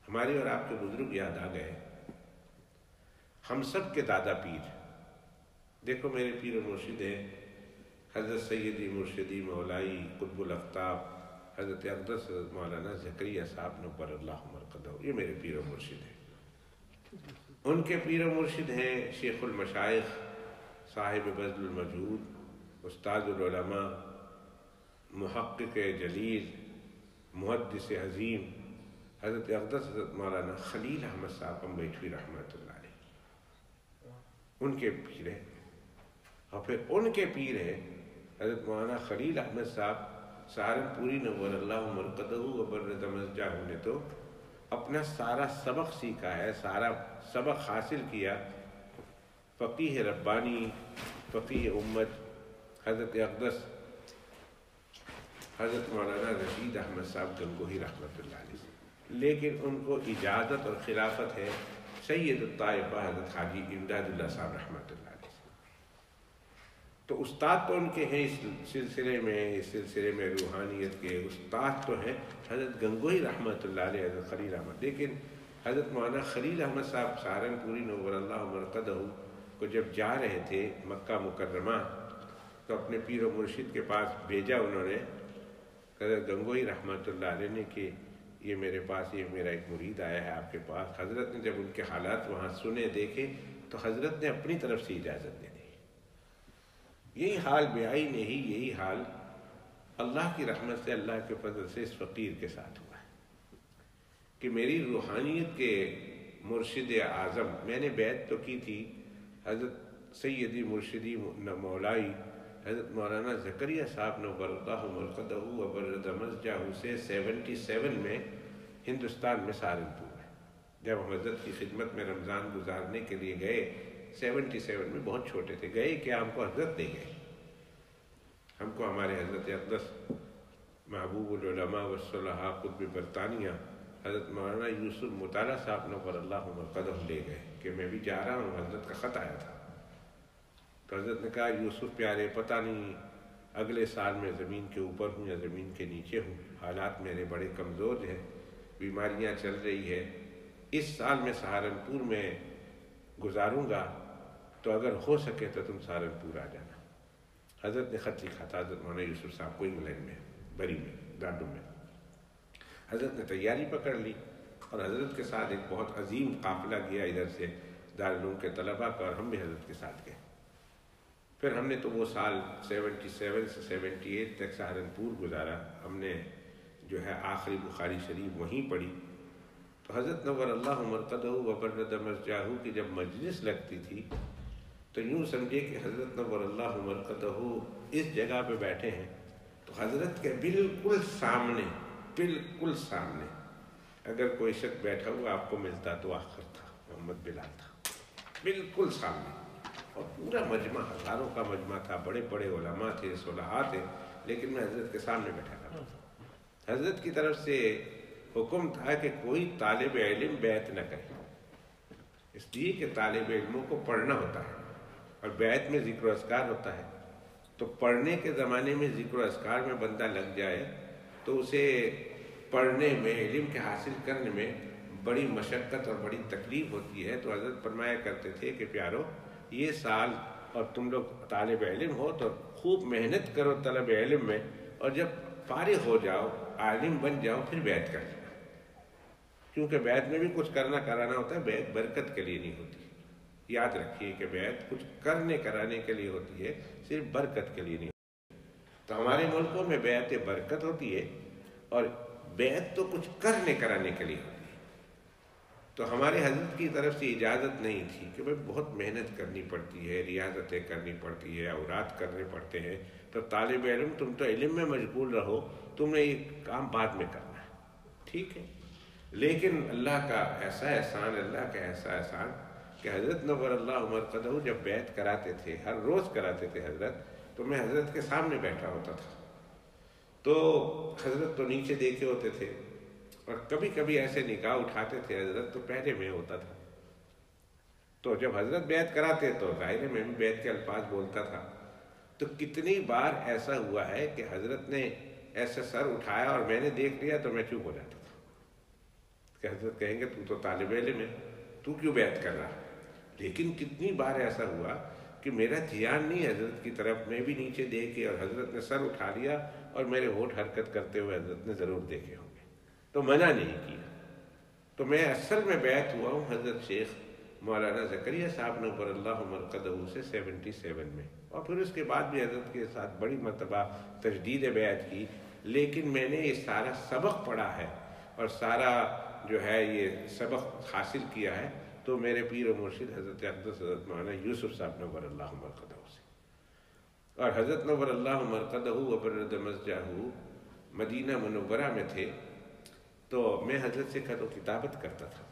ہمارے اور آپ کے بزرگ یاد آ گئے، ہم سب کے دادا پیر۔ دیکھو میرے پیر و مرشد ہیں حضرت سیدی مرشدی مولائی قطب الاقطاب حضرت اقدس حضرت مولانا زکریا صاحب نور اللہ مرقدہ، یہ میرے پیر و مرشد ہیں۔ ان کے پیر و مرشد ہیں شیخ المشائخ صاحب بذل المجہود، استاد العلماء، محقق جلیل، محدث عظیم حضرت اقدس حضرت مولانا خلیل احمد صاحب امبیٹوی رحمۃ اللہ علیہ، ان کے پیر ہیں۔ اور پھر ان کے پیر ہیں حضرت مولانا خلیل احمد صاحب سہارنپوری نور اللہ مرقدہ وبرد مزجہ نے تو اپنا سارا سبق سیکھا ہے، سارا سبق حاصل کیا فقیہ ربانی، فقیہ امت حضرت اقدس حضرت مولانا رشید احمد صاحب گنگوہی رحمۃ اللہ علیہ سے، لیکن ان کو اجازت اور خلافت ہے سید الطائفہ حضرت حاجی امداد اللہ صاحب رحمۃ اللہ علیہ سے۔ تو استاد تو ان کے ہیں اس سلسلے میں روحانیت کے استاد تو ہیں حضرت گنگوہی رحمۃ اللہ علیہ، حضرت خلیل احمد۔ لیکن حضرت مولانا خلیل احمد صاحب سہارنپوری نور اللہ مرقدہ کو جب جا رہے تھے مکہ مکرمہ تو اپنے پیر و مرشد کے پاس بھیجا انہوں نے حضرت گنگوہی رحمۃ اللہ علیہ نے کہ یہ میرے پاس یہ میرا ایک مرید آیا ہے آپ کے پاس۔ حضرت نے جب ان کے حالات وہاں سنے دیکھے تو حضرت نے اپنی طرف سے اجازت دے دی۔ یہی حال بیائی نے ہی، یہی حال اللہ کی رحمت سے اللہ کے فضل سے اس فقیر کے ساتھ ہوا ہے کہ میری روحانیت کے مرشد اعظم، میں نے بیعت تو کی تھی حضرت سیدی مرشدی مولائی حضرت مولانا زکریا صاحب نور اللہ مرقدہ وبرد مزجہ سے 77 میں ہندوستان میں سہارنپور میں، جب ہم حضرت کی خدمت میں رمضان گزارنے کے لیے گئے 77 میں، بہت چھوٹے تھے، گئے کہ ہم کو حضرت دے گئے، ہم کو ہمارے حضرت اقدس محبوب العلماء والصلحاء قطب برطانیہ حضرت مولانا یوسف مطالعہ صاحب نور اللہ مرقدہ لے گئے کہ میں بھی جا رہا ہوں، حضرت کا خط آیا تھا۔ تو حضرت نے کہا یوسف پیارے پتہ نہیں اگلے سال میں زمین کے اوپر ہوں یا زمین کے نیچے ہوں، حالات میرے بڑے کمزور ہیں، بیماریاں چل رہی ہے، اس سال میں سہارنپور میں گزاروں گا، تو اگر ہو سکے تو تم سہارنپور آ جانا۔ حضرت نے خط لکھا تھا حضرت مولانا یوسف صاحب کو انگلینڈ میں، بری میں، دارالعلوم میں۔ حضرت نے تیاری پکڑ لی اور حضرت کے ساتھ ایک بہت عظیم قافلہ گیا ادھر سے دارالعلوم کے طلباء کا، اور ہم بھی حضرت کے ساتھ گئے۔ پھر ہم نے تو وہ سال 77 سے 78 تک سہارنپور گزارا، ہم نے جو ہے آخری بخاری شریف وہیں پڑھی۔ تو حضرت نور اللہ مرقدہ وبرد مزجہ کی جب مجلس لگتی تھی تو یوں سمجھے کہ حضرت نور اللہ مرقدہ اس جگہ پہ بیٹھے ہیں، تو حضرت کے بالکل سامنے اگر کوئی شخص بیٹھا ہوا آپ کو ملتا تو آخر تھا، محمد بلال تھا، بالکل سامنے، اور پورا مجمع ہزاروں کا مجمع تھا، بڑے بڑے علماء تھے، صلحاء تھے، لیکن میں حضرت کے سامنے بیٹھا تھا۔ حضرت کی طرف سے حکم تھا کہ کوئی طالب علم بیعت نہ کرے، اس لیے کہ طالب علموں کو پڑھنا ہوتا ہے اور بیعت میں ذکر و اذکار ہوتا ہے، تو پڑھنے کے زمانے میں ذکر و اذکار میں بندہ لگ جائے تو اسے پڑھنے میں، علم کے حاصل کرنے میں بڑی مشقت اور بڑی تکلیف ہوتی ہے۔ تو حضرت فرمایا کرتے تھے کہ پیارو یہ سال اور تم لوگ طالب علم ہو تو خوب محنت کرو طلب علم میں، اور جب فارغ ہو جاؤ عالم بن جاؤ پھر بیعت کر لینا، کیونکہ بیعت میں بھی کچھ کرنا کرانا ہوتا ہے، بیعت برکت کے لیے نہیں ہوتی۔ یاد رکھیے کہ بیعت کچھ کرنے کرانے کے لیے ہوتی ہے، صرف برکت کے لیے نہیں ہوتی۔ تو ہمارے ملکوں میں بیعت برکت ہوتی ہے اور بیعت تو کچھ کرنے کرانے کے لیے ہوتی ہے۔ تو ہمارے حضرت کی طرف سے اجازت نہیں تھی کہ بھائی بہت محنت کرنی پڑتی ہے، ریاضتیں کرنی پڑتی ہے، اوراد کرنے پڑتے ہیں، تو طالب علم تم تو علم میں مشغول رہو، تم نے یہ کام بعد میں کرنا ہے، ٹھیک ہے۔ لیکن اللہ کا ایسا احسان، اللہ کا ایسا احسان کہ حضرت نور اللہ مرقدہ جب بیعت کراتے تھے، ہر روز کراتے تھے حضرت، تو میں حضرت کے سامنے بیٹھا ہوتا تھا، تو حضرت تو نیچے دیکھے ہوتے تھے، اور کبھی کبھی ایسے نگاہ اٹھاتے تھے حضرت تو پہلے میں ہوتا تھا، تو جب حضرت بیعت کراتے تو ظاہر میں بھی بیعت کے الفاظ بولتا تھا۔ تو کتنی بار ایسا ہوا ہے کہ حضرت نے ایسا سر اٹھایا اور میں نے دیکھ لیا تو میں چپ ہو جاتا تھا کہ حضرت کہیں گے تو تو طالب علم ہے، تو کیوں بیعت کر رہا؟ لیکن کتنی بار ایسا ہوا کہ میرا دھیان نہیں حضرت کی طرف، میں بھی نیچے دیکھے اور حضرت نے سر اٹھا لیا اور میرے ہونٹ حرکت کرتے ہوئے حضرت نے ضرور دیکھے ہوں گے، تو منع نہیں کیا۔ تو میں اصل میں بیعت ہوا ہوں حضرت شیخ مولانا زکریا صاحب نور اللہ مرقدہ سے 77 میں، اور پھر اس کے بعد بھی حضرت کے ساتھ بڑی مرتبہ تجدید بیعت کی، لیکن میں نے یہ سارا سبق پڑھا ہے اور سارا جو ہے یہ سبق حاصل کیا ہے تو میرے پیر و مرشد حضرت اقدس حضرت مولانا یوسف صاحب نور اللہ مرقدہ سے، اور حضرت نور اللہ مرقدہ وبرد مسجدہ مدینہ منورہ میں تھے، تو میں حضرت سے خط و کتابت کرتا تھا،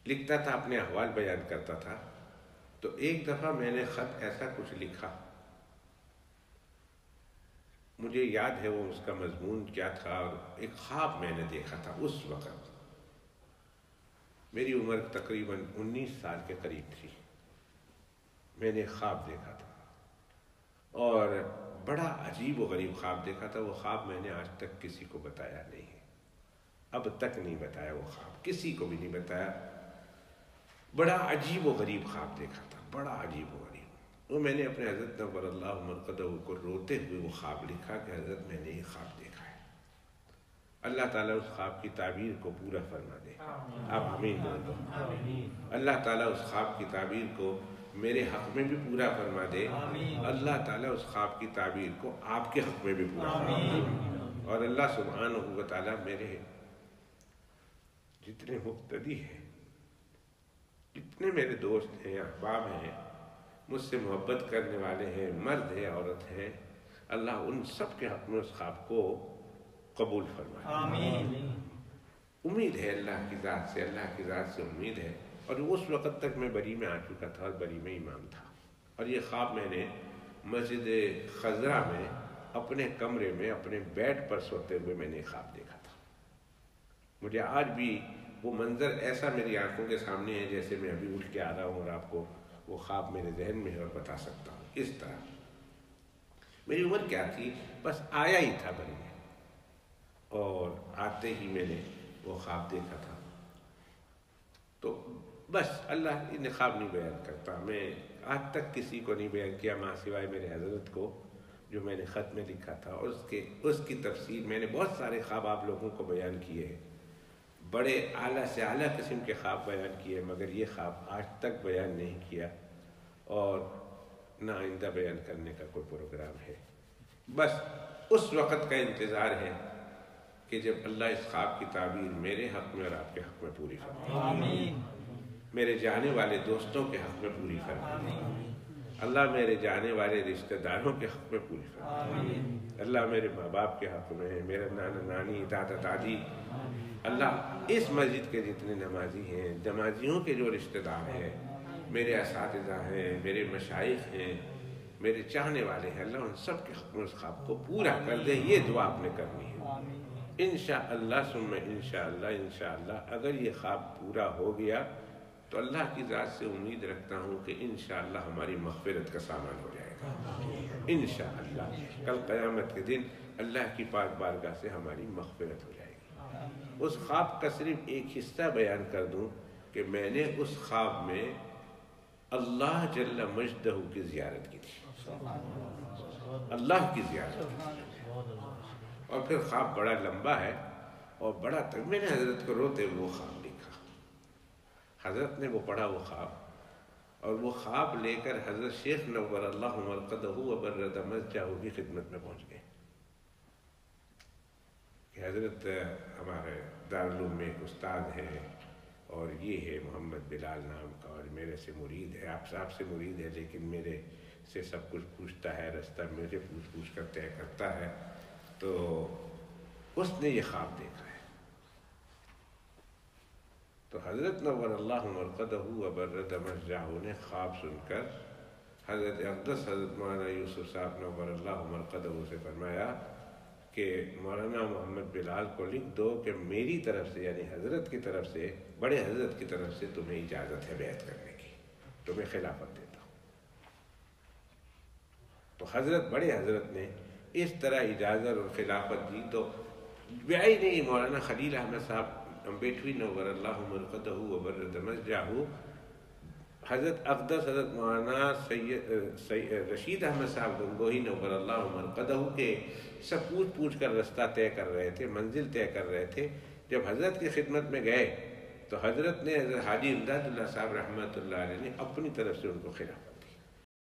لکھتا تھا، اپنے احوال بیان کرتا تھا۔ تو ایک دفعہ میں نے خط ایسا کچھ لکھا، مجھے یاد ہے وہ اس کا مضمون کیا تھا، اور ایک خواب میں نے دیکھا تھا۔ اس وقت میری عمر تقریباً 19 سال کے قریب تھی، میں نے خواب دیکھا تھا اور بڑا عجیب و غریب خواب دیکھا تھا۔ وہ خواب میں نے آج تک کسی کو بتایا نہیں ہے، اب تک نہیں بتایا، وہ خواب کسی کو بھی نہیں بتایا۔ بڑا عجیب و غریب خواب دیکھا تھا، بڑا عجیب و غریب۔ وہ میں نے اپنے حضرت نور اللہ مرقدہ کو روتے ہوئے وہ خواب لکھا کہ حضرت میں نے یہ خواب دیکھا ہے، اللہ تعالیٰ اس خواب کی تعبیر کو پورا فرما دے، آپ آمین بول دو۔ اللہ تعالیٰ اس خواب کی تعبیر کو میرے حق میں بھی پورا فرما دے، اللہ تعالیٰ اس خواب کی تعبیر کو آپ کے حق میں بھی پورا فرما دے، اور اللہ سبحانہ و تعالیٰ میرے جتنے مقتدی ہیں، جتنے میرے دوست ہیں، احباب ہیں، مجھ سے محبت کرنے والے ہیں، مرد ہیں، عورت ہیں، اللہ ان سب کے حق میں اس خواب کو قبول فرمائے۔ امید ہے اللہ کی ذات سے، اللہ کی ذات سے امید ہے۔ اور اس وقت تک میں بری میں آ چکا تھا اور بری میں امام تھا، اور یہ خواب میں نے مسجد خضرا میں اپنے کمرے میں اپنے بیڈ پر سوتے ہوئے میں نے خواب دیکھا تھا۔ مجھے آج بھی وہ منظر ایسا میری آنکھوں کے سامنے ہے جیسے میں ابھی اٹھ کے آ رہا ہوں اور آپ کو وہ خواب میرے ذہن میں ہے اور بتا سکتا ہوں۔ اس طرح میری عمر کیا تھی، بس آیا ہی تھا بری میں، اور آتے ہی میں نے وہ خواب دیکھا تھا۔ تو بس اللہ ان خواب نہیں بیان کرتا، میں آج تک کسی کو نہیں بیان کیا ماں سوائے میرے حضرت کو، جو میں نے خط میں لکھا تھا، اور اس کی تفسیر میں نے بہت سارے خواب آپ لوگوں کو بیان کیے ہیں، بڑے اعلیٰ سے اعلیٰ قسم کے خواب بیان کیے، مگر یہ خواب آج تک بیان نہیں کیا اور نہ آئندہ بیان کرنے کا کوئی پروگرام ہے۔ بس اس وقت کا انتظار ہے کہ جب اللہ اس خواب کی تعبیر میرے حق میں اور آپ کے حق میں پوری فرمائے، میرے جانے والے دوستوں کے حق میں پوری فرمائے، اللہ میرے جانے والے رشتہ داروں کے حق میں پوری فرمائے، اللہ میرے ماں باپ کے حق میں، میرے نانا نانی دادا دادی، اللہ اس مسجد کے جتنے نمازی ہیں، نمازیوں کے جو رشتہ دار ہیں، میرے اساتذہ ہیں، میرے مشائخ ہیں، میرے چاہنے والے ہیں، اللہ ان سب کے حق میں اس خواب کو پورا کر دے۔ یہ دعا آپ نے کرنی ہے انشاءاللہ ثم انشاءاللہ۔ انشاءاللہ اگر یہ خواب پورا ہو گیا تو اللہ کی ذات سے امید رکھتا ہوں کہ انشاءاللہ ہماری مغفرت کا سامان ہو جائے گا انشاءاللہ۔ کل قیامت کے دن اللہ کی پاک بارگاہ سے ہماری مغفرت ہو جائے گی۔ اس خواب کا صرف ایک حصہ بیان کر دوں کہ میں نے اس خواب میں اللہ جل مجدہ کی زیارت کی تھی، اللہ کی زیارت کی تھی، اور پھر خواب بڑا لمبا ہے اور بڑا تک میں نے حضرت کو روتے ہوئے وہ خواب لکھا، حضرت نے وہ پڑھا وہ خواب، اور وہ خواب لے کر حضرت شیخ نور اللہ مرقدہ وبرد مسجدہ کی خدمت میں پہنچ گئے کہ حضرت ہمارے دارالعلوم میں ایک استاد ہے اور یہ ہے محمد بلال نام کا، اور میرے سے مرید ہے، آپ صاحب سے مرید ہے، لیکن میرے سے سب کچھ پوچھتا ہے، رستہ مجھے پوچھ کر طے کرتا ہے۔ تو اس نے یہ خواب دیکھا ہے، تو حضرت نور اللہ مرقدہ وبرد مسجدہ نے خواب سن کر حضرت اقدس حضرت مولانا یوسف صاحب نور اللہ مرقدہ سے فرمایا کہ مولانا محمد بلال کو لکھ دو کہ میری طرف سے، یعنی حضرت کی طرف سے، بڑے حضرت کی طرف سے تمہیں اجازت ہے بیعت کرنے کی، تمہیں خلافت دیتا ہوں۔ تو حضرت بڑے حضرت نے اس طرح اجازت اور خلافت دی، تو بیائی نہیں مولانا خلیل احمد صاحب امبیٹوی نور اللہ مرقدہ و برد مسجعہ، حضرت اقدس حضرت مولانا سید رشید احمد صاحب گنگوہی نور اللہ مرقدہ کے سب پوچھ کر رستہ طے کر رہے تھے، منزل طے کر رہے تھے. جب حضرت کی خدمت میں گئے تو حضرت نے حضرت حاجی امداد اللہ صاحب رحمۃ اللہ علیہ نے اپنی طرف سے ان کو خلافت